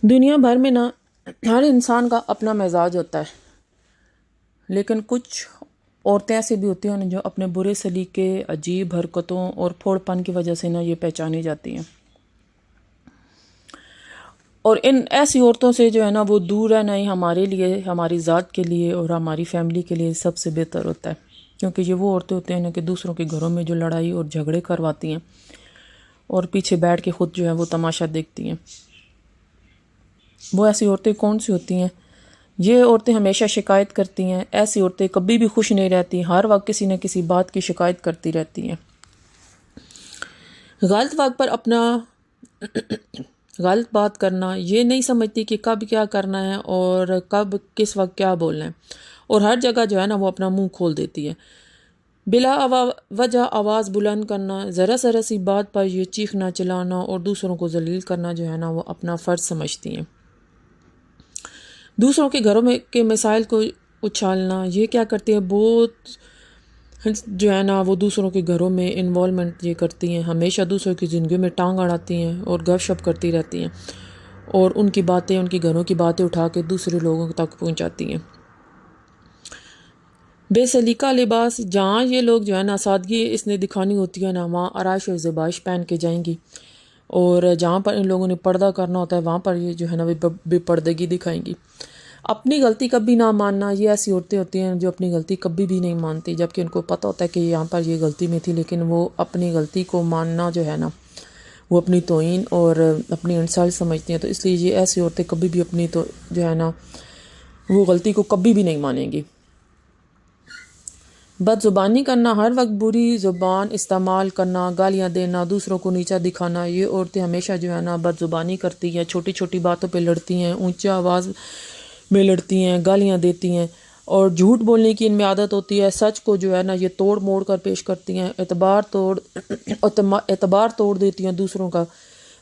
دنیا بھر میں نا ہر انسان کا اپنا مزاج ہوتا ہے، لیکن کچھ عورتیں ایسی بھی ہوتی ہیں جو اپنے برے سلیقے، عجیب حرکتوں اور پھوڑ پن کی وجہ سے نا یہ پہچانی جاتی ہیں، اور ان ایسی عورتوں سے جو ہے نا وہ دور رہنا ہی ہمارے لیے، ہماری ذات کے لیے اور ہماری فیملی کے لیے سب سے بہتر ہوتا ہے، کیونکہ یہ وہ عورتیں ہوتی ہیں نا کہ دوسروں کے گھروں میں جو لڑائی اور جھگڑے کرواتی ہیں اور پیچھے بیٹھ کے خود جو ہے وہ تماشا دیکھتی ہیں۔ وہ ایسی عورتیں کون سی ہوتی ہیں؟ یہ عورتیں ہمیشہ شکایت کرتی ہیں، ایسی عورتیں کبھی بھی خوش نہیں رہتی، ہر وقت کسی نہ کسی بات کی شکایت کرتی رہتی ہیں، غلط وقت پر اپنا غلط بات کرنا، یہ نہیں سمجھتی کہ کب کیا کرنا ہے اور کب کس وقت کیا بولنا ہے، اور ہر جگہ جو ہے نا وہ اپنا منہ کھول دیتی ہے، بلا وجہ آواز بلند کرنا، ذرا سی بات پر یہ چیخنا چلانا اور دوسروں کو ذلیل کرنا جو ہے نا وہ اپنا فرض سمجھتی ہیں، دوسروں کے گھروں میں کے مسائل کو اچھالنا، یہ کیا کرتی ہیں، بہت جو ہے نا وہ دوسروں کے گھروں میں انوالومنٹ یہ کرتی ہیں، ہمیشہ دوسروں کی زندگی میں ٹانگ اڑاتی ہیں اور گپ شپ کرتی رہتی ہیں اور ان کی باتیں، ان کے گھروں کی باتیں اٹھا کے دوسرے لوگوں تک پہنچاتی ہیں۔ بے سلیقہ لباس، جہاں یہ لوگ جو ہے نا سادگی اس نے دکھانی ہوتی ہے نا وہاں آرائش و زیبائش پہن کے جائیں گی، اور جہاں پر ان لوگوں نے پردہ کرنا ہوتا ہے وہاں پر یہ جو ہے نا بے پردگی دکھائیں گی۔ اپنی غلطی کبھی نہ ماننا، یہ ایسی عورتیں ہوتی ہیں جو اپنی غلطی کبھی بھی نہیں مانتی، جبکہ ان کو پتہ ہوتا ہے کہ یہاں پر یہ غلطی میں تھی، لیکن وہ اپنی غلطی کو ماننا جو ہے نا وہ اپنی توہین اور اپنی انسلٹ سمجھتی ہیں، تو اس لیے یہ ایسی عورتیں کبھی بھی اپنی تو جو ہے نا وہ غلطی کو کبھی بھی نہیں مانیں گی۔ بد زبانی کرنا، ہر وقت بری زبان استعمال کرنا، گالیاں دینا، دوسروں کو نیچا دکھانا، یہ عورتیں ہمیشہ جو ہے نا بد زبانی کرتی ہیں، چھوٹی چھوٹی باتوں پہ لڑتی ہیں، اونچی آواز میں لڑتی ہیں، گالیاں دیتی ہیں، اور جھوٹ بولنے کی ان میں عادت ہوتی ہے، سچ کو جو ہے نا یہ توڑ موڑ کر پیش کرتی ہیں، اعتبار توڑ دیتی ہیں دوسروں کا،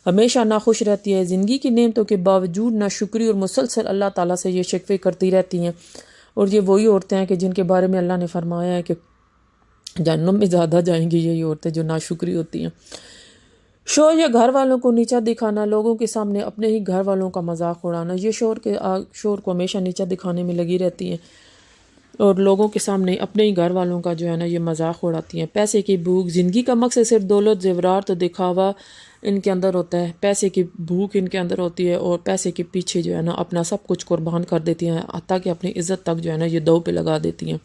ہمیشہ ناخوش رہتی ہے، زندگی کی نعمتوں کے باوجود ناشکری اور مسلسل اللہ تعالیٰ سے یہ شکوے کرتی رہتی ہیں، اور یہ وہی عورتیں ہیں کہ جن کے بارے میں اللہ نے فرمایا ہے کہ جہنم میں زیادہ جائیں گی یہی عورتیں جو ناشکری ہوتی ہیں۔ شوہر یا گھر والوں کو نیچا دکھانا، لوگوں کے سامنے اپنے ہی گھر والوں کا مذاق اڑانا، یہ شوہر کو ہمیشہ نیچا دکھانے میں لگی رہتی ہیں اور لوگوں کے سامنے اپنے ہی گھر والوں کا جو ہے نا یہ مذاق اڑاتی ہیں۔ پیسے کی بھوک، زندگی کا مقصد صرف دولت، زیورات اور دکھاوا ان کے اندر ہوتا ہے، پیسے کی بھوک ان کے اندر ہوتی ہے اور پیسے کے پیچھے جو ہے نا اپنا سب کچھ قربان کر دیتی ہیں، حتیٰ کہ اپنی عزت تک جو ہے نا یہ دو پہ لگا دیتی ہیں۔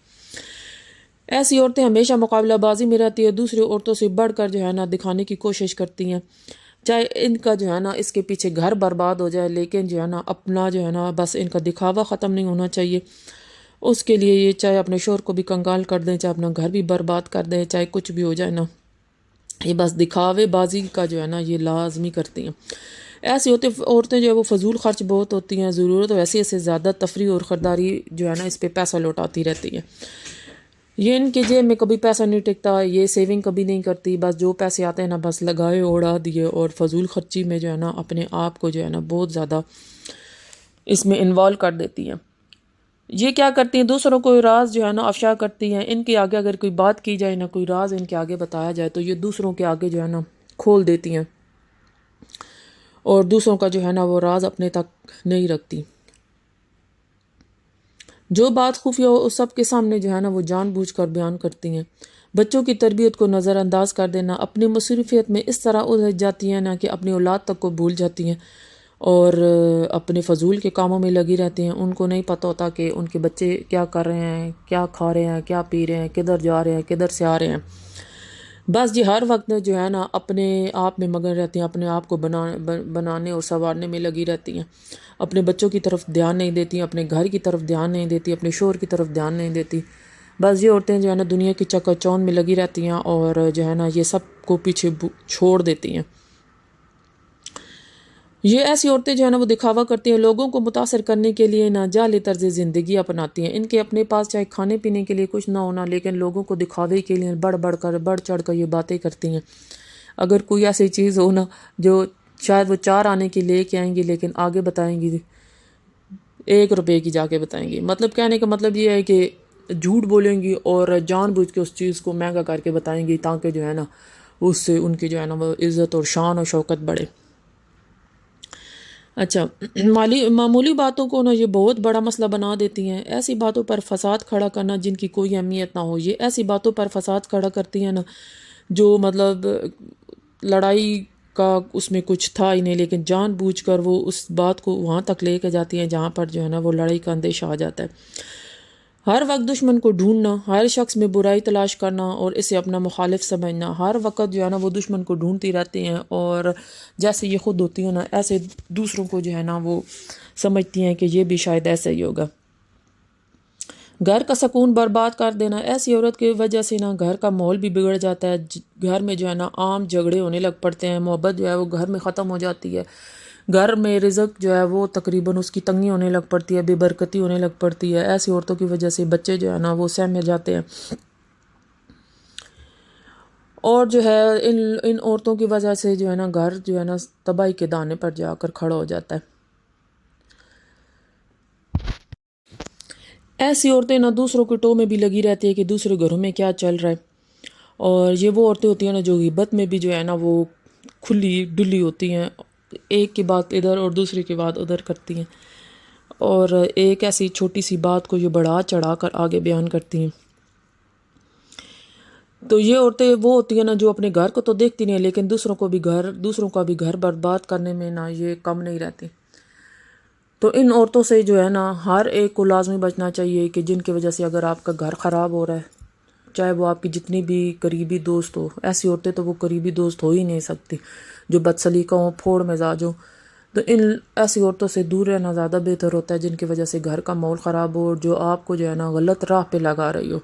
ایسی عورتیں ہمیشہ مقابلہ بازی میں رہتی ہے، دوسری عورتوں سے بڑھ کر جو ہے نا دکھانے کی کوشش کرتی ہیں، چاہے ان کا جو ہے نا اس کے پیچھے گھر برباد ہو جائے، لیکن جو ہے نا اپنا جو ہے نا بس ان کا دکھاوا ختم نہیں ہونا چاہیے، اس کے لیے یہ چاہے اپنے شوہر کو بھی کنگال کر دیں، چاہے اپنا گھر بھی برباد کر دیں، چاہے کچھ بھی ہو جائے نا، یہ بس دکھاوے بازی کا جو ہے نا یہ لازمی کرتی ہیں۔ ایسی عورتیں جو ہے وہ فضول خرچ بہت ہوتی ہیں، ضرورت ویسے سے زیادہ تفریح اور خریداری جو ہے نا اس پہ پیسہ لوٹاتی رہتی ہیں، یہ ان کے جیب میں کبھی پیسہ نہیں ٹکتا، یہ سیونگ کبھی نہیں کرتی، بس جو پیسے آتے ہیں نا بس لگائے اڑا دیے، اور فضول خرچی میں جو ہے نا اپنے آپ کو جو ہے نا بہت زیادہ اس میں انوالو کر دیتی ہیں۔ یہ کیا کرتی ہیں، دوسروں کو راز جو ہے نا افشا کرتی ہیں، ان کے آگے اگر کوئی بات کی جائے نا، کوئی راز ان کے آگے بتایا جائے تو یہ دوسروں کے آگے جو ہے نا کھول دیتی ہیں اور دوسروں کا جو ہے نا وہ راز اپنے تک نہیں رکھتی، جو بات خفیہ ہو اس سب کے سامنے جو ہے نا وہ جان بوجھ کر بیان کرتی ہیں۔ بچوں کی تربیت کو نظر انداز کر دینا، اپنی مصروفیت میں اس طرح الجھ جاتی ہیں نا کہ اپنی اولاد تک کو بھول جاتی ہیں اور اپنے فضول کے کاموں میں لگی رہتی ہیں، ان کو نہیں پتہ ہوتا کہ ان کے بچے کیا کر رہے ہیں، کیا کھا رہے ہیں، کیا پی رہے ہیں، کدھر جا رہے ہیں، کدھر سے آ رہے ہیں، بس یہ ہر وقت جو ہے نا اپنے آپ میں مگن رہتی ہیں، اپنے آپ کو بنانے اور سنوارنے میں لگی رہتی ہیں، اپنے بچوں کی طرف دھیان نہیں دیتی، اپنے گھر کی طرف دھیان نہیں دیتی، اپنے شوہر کی طرف دھیان نہیں دیتی، بس یہ عورتیں جو ہے نا دنیا کی چکا چوند میں لگی رہتی ہیں اور جو ہے نا یہ سب کو پیچھے چھوڑ دیتی ہیں۔ یہ ایسی عورتیں جو ہے نا وہ دکھاوا کرتی ہیں، لوگوں کو متاثر کرنے کے لیے نا جعلی طرز زندگی اپناتی ہیں، ان کے اپنے پاس چاہے کھانے پینے کے لیے کچھ نہ ہونا، لیکن لوگوں کو دکھاوے کے لیے بڑھ چڑھ کر یہ باتیں کرتی ہیں۔ اگر کوئی ایسی چیز ہو نا جو شاید وہ 4 آنے کی لے کے آئیں گی، لیکن آگے بتائیں گی 1 روپے کی جا کے بتائیں گی، مطلب کہنے کا مطلب یہ ہے کہ جھوٹ بولیں گی اور جان بوجھ کے اس چیز کو مہنگا کر کے بتائیں گی تاکہ جو ہے نا اس سے ان کی جو ہے نا وہ عزت اور شان اور شوکت بڑھے۔ اچھا، معمولی باتوں کو نا یہ بہت بڑا مسئلہ بنا دیتی ہیں. ایسی باتوں پر فساد کھڑا کرنا جن کی کوئی اہمیت نہ ہو، یہ ایسی باتوں پر فساد کھڑا کرتی ہیں نا جو مطلب لڑائی کا اس میں کچھ تھا ہی نہیں، لیکن جان بوجھ کر وہ اس بات کو وہاں تک لے کے جاتی ہیں جہاں پر جو ہے نا وہ لڑائی کا اندیشہ آ جاتا ہے. ہر وقت دشمن کو ڈھونڈنا، ہر شخص میں برائی تلاش کرنا اور اسے اپنا مخالف سمجھنا، ہر وقت جو ہے نا وہ دشمن کو ڈھونڈتی رہتی ہیں، اور جیسے یہ خود ہوتی ہیں نا ایسے دوسروں کو جو ہے نا وہ سمجھتی ہیں کہ یہ بھی شاید ایسا ہی ہوگا. گھر کا سکون برباد کر دینا، ایسی عورت کی وجہ سے نا گھر کا ماحول بھی بگڑ جاتا ہے. گھر میں جو ہے نا عام جھگڑے ہونے لگ پڑتے ہیں، محبت جو ہے وہ گھر میں ختم ہو جاتی ہے. گھر میں رزق جو ہے وہ تقریباً اس کی تنگی ہونے لگ پڑتی ہے، بے برکتی ہونے لگ پڑتی ہے. ایسی عورتوں کی وجہ سے بچے جو ہے نا وہ سہم جاتے ہیں، اور جو ہے ان عورتوں کی وجہ سے جو ہے نا گھر جو ہے نا تباہی کے دانے پر جا کر کھڑا ہو جاتا ہے. ایسی عورتیں نہ دوسروں کے ٹو میں بھی لگی رہتی ہے کہ دوسرے گھروں میں کیا چل رہا ہے، اور یہ وہ عورتیں ہوتی ہیں نا جو غیبت میں بھی جو ہے نا وہ کھلی ڈلی ہوتی ہیں، ایک کی بات ادھر اور دوسری کی بات ادھر کرتی ہیں، اور ایک ایسی چھوٹی سی بات کو یہ بڑھا چڑھا کر آگے بیان کرتی ہیں. تو یہ عورتیں وہ ہوتی ہیں نا جو اپنے گھر کو تو دیکھتی نہیں لیکن دوسروں کا بھی گھر برباد کرنے میں نا یہ کم نہیں رہتی. تو ان عورتوں سے جو ہے نا ہر ایک کو لازمی بچنا چاہیے کہ جن کی وجہ سے اگر آپ کا گھر خراب ہو رہا ہے، چاہے وہ آپ کی جتنی بھی قریبی دوست ہو. ایسی عورتیں تو وہ قریبی دوست ہو ہی نہیں سکتی جو بد سلیقہ ہوں، پھوڑ مزاج ہوں. تو ان ایسی عورتوں سے دور رہنا زیادہ بہتر ہوتا ہے جن کی وجہ سے گھر کا ماحول خراب ہو اور جو آپ کو جو ہے نا غلط راہ پہ لگا رہی ہو.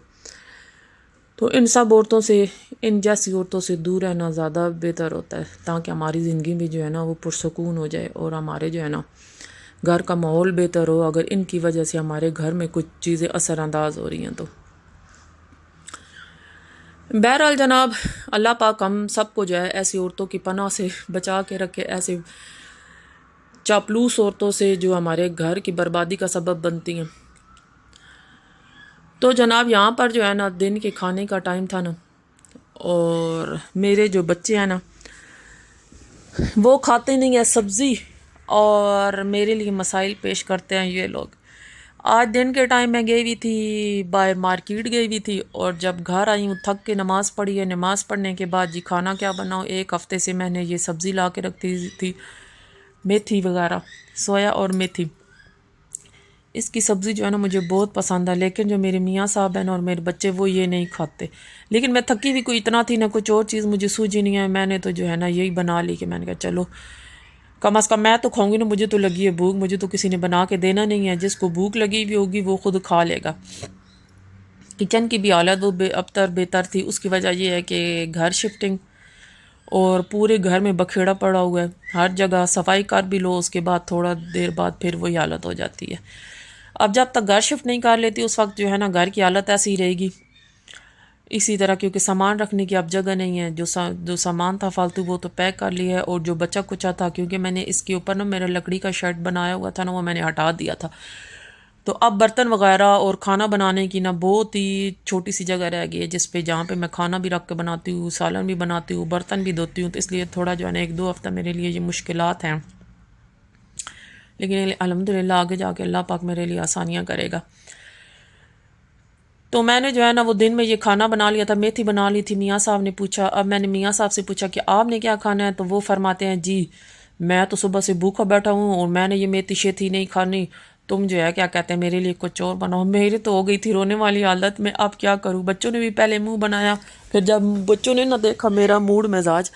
تو ان سب عورتوں سے، ان جیسی عورتوں سے دور رہنا زیادہ بہتر ہوتا ہے تاکہ ہماری زندگی بھی جو ہے نا وہ پرسکون ہو جائے اور ہمارے جو ہے نا گھر کا ماحول بہتر ہو، اگر ان کی وجہ سے ہمارے گھر میں کچھ چیزیں اثر انداز ہو رہی ہیں تو. بہرحال جناب، اللہ پاک ہم سب کو جو ہے ایسی عورتوں کی پناہ سے بچا کے رکھے، ایسے چاپلوس عورتوں سے جو ہمارے گھر کی بربادی کا سبب بنتی ہیں. تو جناب یہاں پر جو ہے نا دن کے کھانے کا ٹائم تھا نا، اور میرے جو بچے ہیں نا وہ کھاتے نہیں ہیں سبزی، اور میرے لیے مسائل پیش کرتے ہیں یہ لوگ. آج دن کے ٹائم میں گئی ہوئی تھی، باہر مارکیٹ گئی ہوئی تھی، اور جب گھر آئی ہوں تھک کے نماز پڑھی ہے. نماز پڑھنے کے بعد جی کھانا کیا بناؤ، ایک ہفتے سے میں نے یہ سبزی لا کے رکھتی تھی، میتھی وغیرہ، سویا اور میتھی. اس کی سبزی جو ہے نا مجھے بہت پسند ہے، لیکن جو میرے میاں صاحب ہیں اور میرے بچے وہ یہ نہیں کھاتے. لیکن میں تھکی بھی کوئی اتنا تھی، نہ کچھ اور چیز مجھے سوجی نہیں ہے، میں نے تو جو ہے نا یہی بنا لی کہ میں نے کہا چلو کم از کم میں تو کھاؤں گی نا، مجھے تو لگی ہے بھوک، مجھے تو کسی نے بنا کے دینا نہیں ہے. جس کو بھوک لگی ہوئی ہوگی وہ خود کھا لے گا. کچن کی بھی حالت وہ ابتر بہتر تھی. اس کی وجہ یہ ہے کہ گھر شفٹنگ اور پورے گھر میں بکھیڑا پڑا ہوا ہے، ہر جگہ صفائی کر بھی لو اس کے بعد تھوڑا دیر بعد پھر وہی حالت ہو جاتی ہے. اب جب تک گھر شفٹ نہیں کر لیتی اس وقت جو ہے نا گھر کی حالت ایسی ہی رہے گی اسی طرح، کیونکہ سامان رکھنے کی اب جگہ نہیں ہے. جو سامان تھا فالتو وہ تو پیک کر لیا ہے، اور جو بچا کچا تھا کیونکہ میں نے اس کے اوپر نا میرا لکڑی کا شیڈ بنایا ہوا تھا نا وہ میں نے ہٹا دیا تھا. تو اب برتن وغیرہ اور کھانا بنانے کی نا بہت ہی چھوٹی سی جگہ رہ گئی ہے جس پہ جہاں پہ میں کھانا بھی رکھ کے بناتی ہوں، سالن بھی بناتی ہوں، برتن بھی دھوتی ہوں. تو اس لیے تھوڑا جو ہے نا 1-2 ہفتہ میرے لیے یہ مشکلات ہیں، لیکن الحمدللہ آگے جا کے اللہ پاک میرے لیے آسانیاں کرے گا. تو میں نے جو ہے نا وہ دن میں یہ کھانا بنا لیا تھا، میتھی بنا لی تھی. میاں صاحب نے پوچھا، اب میں نے میاں صاحب سے پوچھا کہ آپ نے کیا کھانا ہے، تو وہ فرماتے ہیں جی میں تو صبح سے بھوکا بیٹھا ہوں اور میں نے یہ میتھی شیتھی نہیں کھانی، تم جو ہے کیا کہتے ہیں میرے لیے کچھ اور بناؤ. میرے تو ہو گئی تھی رونے والی حالت میں، اب کیا کروں. بچوں نے بھی پہلے منہ بنایا، پھر جب بچوں نے نہ دیکھا میرا موڈ مزاج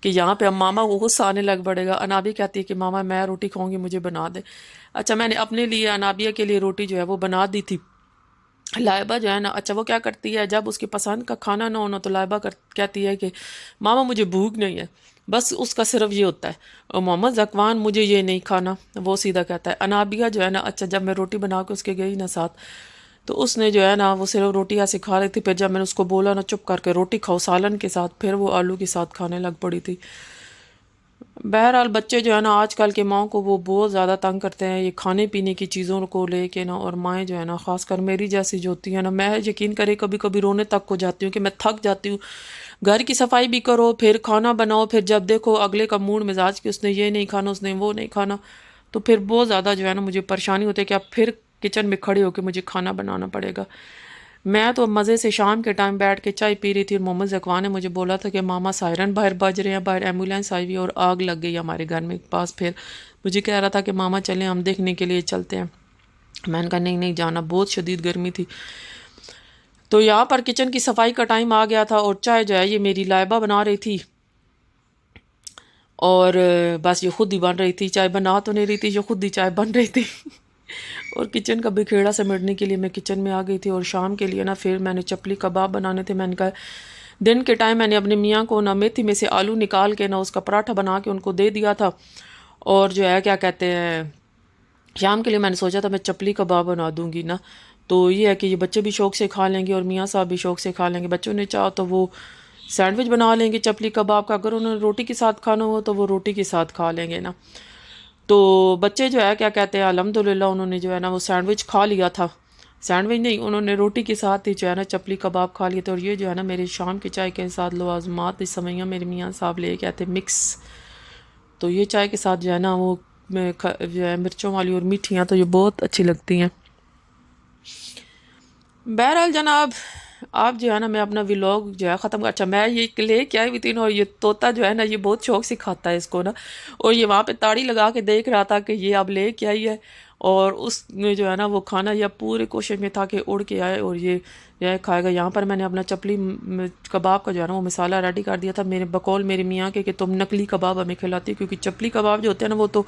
کہ یہاں پہ اب ماما کو غصہ آنے لگ پڑے گا. انابی کہتی ہے کہ ماما میں روٹی کھاؤں گی، مجھے بنا دے. اچھا میں نے اپنے لیے انابیہ کے لیے روٹی جو ہے وہ بنا دی تھی. لائبہ جو ہے نا، اچھا وہ کیا کرتی ہے جب اس کی پسند کا کھانا نہ ہونا تو لائبہ کہتی ہے کہ ماما مجھے بھوک نہیں ہے. بس اس کا صرف یہ ہوتا ہے، اور محمد ذکوان مجھے یہ نہیں کھانا، وہ سیدھا کہتا ہے. انابیہ جو ہے نا، اچھا جب میں روٹی بنا کے اس کے گئی نا ساتھ، تو اس نے جو ہے نا وہ صرف روٹی ایسے کھا رہی تھی. پھر جب میں نے اس کو بولا نا چپ کر کے روٹی کھاؤ سالن کے ساتھ، پھر وہ آلو کے ساتھ کھانے لگ پڑی تھی. بہرحال بچے جو ہے نا آج کل کے ماؤں کو وہ بہت زیادہ تنگ کرتے ہیں یہ کھانے پینے کی چیزوں کو لے کے نا، اور مائیں جو ہے نا خاص کر میری جیسی جو ہوتی ہے نا، میں یقین کرے کبھی کبھی رونے تک ہو جاتی ہوں کہ میں تھک جاتی ہوں. گھر کی صفائی بھی کرو، پھر کھانا بناؤ، پھر جب دیکھو اگلے کا موڈ مزاج کہ اس نے یہ نہیں کھانا، اس نے وہ نہیں کھانا، تو پھر بہت زیادہ جو ہے نا مجھے پریشانی ہوتی ہے کہ اب پھر کچن میں کھڑے ہو کے مجھے کھانا بنانا پڑے گا. میں تو مزے سے شام کے ٹائم بیٹھ کے چائے پی رہی تھی اور محمد ذکوان نے مجھے بولا تھا کہ ماما سائرن باہر بج رہے ہیں, باہر ایمبولینس آئی ہوئی اور آگ لگ گئی ہمارے گھر میں پاس. پھر مجھے کہہ رہا تھا کہ ماما چلیں ہم دیکھنے کے لیے چلتے ہیں. میں نے کہا نہیں نہیں جانا, بہت شدید گرمی تھی. تو یہاں پر کچن کی صفائی کا ٹائم آ گیا تھا اور چائے جو ہے یہ میری لائبہ بنا رہی تھی اور بس یہ خود ہی بن رہی تھی. چائے بنا تو نہیں رہی تھی, یہ خود ہی چائے بن رہی تھی. اور کچن کا بکھیڑا سمیٹنے کے لیے میں کچن میں آ گئی تھی. اور شام کے لیے نا پھر میں نے چپلی کباب بنانے تھے. میں نے کہا دن کے ٹائم میں نے اپنے میاں کو نا میتھی میں سے آلو نکال کے نا اس کا پراٹھا بنا کے ان کو دے دیا تھا. اور جو ہے کیا کہتے ہیں شام کے لیے میں نے سوچا تھا میں چپلی کباب بنا دوں گی نا, تو یہ ہے کہ یہ بچے بھی شوق سے کھا لیں گے اور میاں صاحب بھی شوق سے کھا لیں گے. بچوں نے چاہا تو وہ سینڈوچ بنا لیں گے چپلی کباب کا, اگر انہوں نے روٹی کے ساتھ کھانا ہو تو وہ روٹی کے ساتھ کھا لیں گے نا. تو بچے جو ہے کیا کہتے ہیں الحمدللہ انہوں نے جو ہے نا وہ سینڈوچ کھا لیا تھا. سینڈوچ نہیں, انہوں نے روٹی کے ساتھ ہی جو ہے نا چپلی کباب کھا لیے تھے. اور یہ جو ہے نا میرے شام کی چائے کے ساتھ لوازمات اس سمئیاں میرے میاں صاحب لے کے آتے مکس. تو یہ چائے کے ساتھ جو ہے نا وہ جو ہے مرچوں والی اور میٹھیاں تو یہ بہت اچھی لگتی ہیں. بہرحال جناب آپ جو ہے نا میں اپنا ولاگ جو ہے ختم اچھا میں یہ لے کے آئی ہوئی تھی نا, اور یہ طوطا جو ہے نا یہ بہت شوق سے کھاتا ہے اس کو نا, اور یہ وہاں پہ تاڑی لگا کے دیکھ رہا تھا کہ یہ اب لے کے آئی ہے. اور اس نے جو ہے نا وہ کھانا یا پورے کوشش میں تھا کہ اڑ کے آئے اور یہ جو ہے کھائے گا. یہاں پر میں نے اپنا چپلی کباب کا جو ہے نا وہ مسالہ ریڈی کر دیا تھا. میرے بقول میرے میاں کے کہ تم نقلی کباب ہمیں کھلاتی, کیونکہ چپلی کباب جو ہوتے ہیں نا وہ تو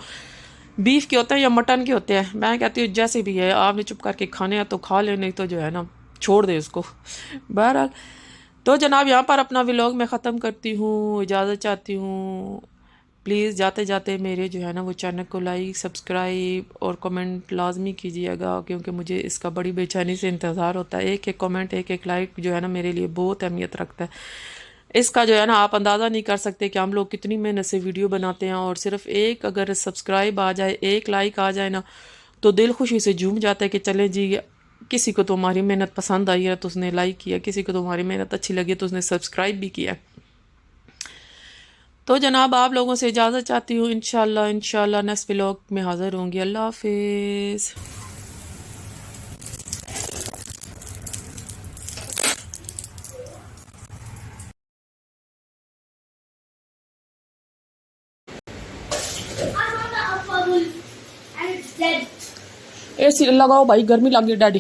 بیف کے ہوتے ہیں یا مٹن کے ہوتے ہیں. میں کہتی ہوں جیسے بھی ہے آپ نے چپ کر کے کھانے ہیں تو کھا لے, نہیں تو جو ہے نا چھوڑ دے اس کو. بہرحال تو جناب یہاں پر اپنا ولاگ میں ختم کرتی ہوں, اجازت چاہتی ہوں. پلیز جاتے جاتے میرے جو ہے نا وہ چینل کو لائک سبسکرائب اور کمنٹ لازمی کیجیے گا, کیونکہ مجھے اس کا بڑی بے چینی سے انتظار ہوتا ہے. ایک ایک کمنٹ ایک ایک لائک جو ہے نا میرے لیے بہت اہمیت رکھتا ہے. اس کا جو ہے نا آپ اندازہ نہیں کر سکتے کہ ہم لوگ کتنی محنت سے ویڈیو بناتے ہیں, اور صرف ایک اگر سبسکرائب آ جائے, ایک لائک آ جائے نا, تو دل خوشی سے جھوم جاتا ہے کہ چلے جی کسی کو تو ہماری محنت پسند آئی ہے تو اس نے لائک کیا, کسی کو تو ہماری محنت اچھی لگی تو اس نے سبسکرائب بھی کیا. تو جناب آپ لوگوں سے اجازت چاہتی ہوں. انشاءاللہ نیکسٹ ولاگ میں حاضر ہوں گی. اللہ حافظ. اے سی لگاؤ بھائی, گرمی لگ گئی ڈیڈی.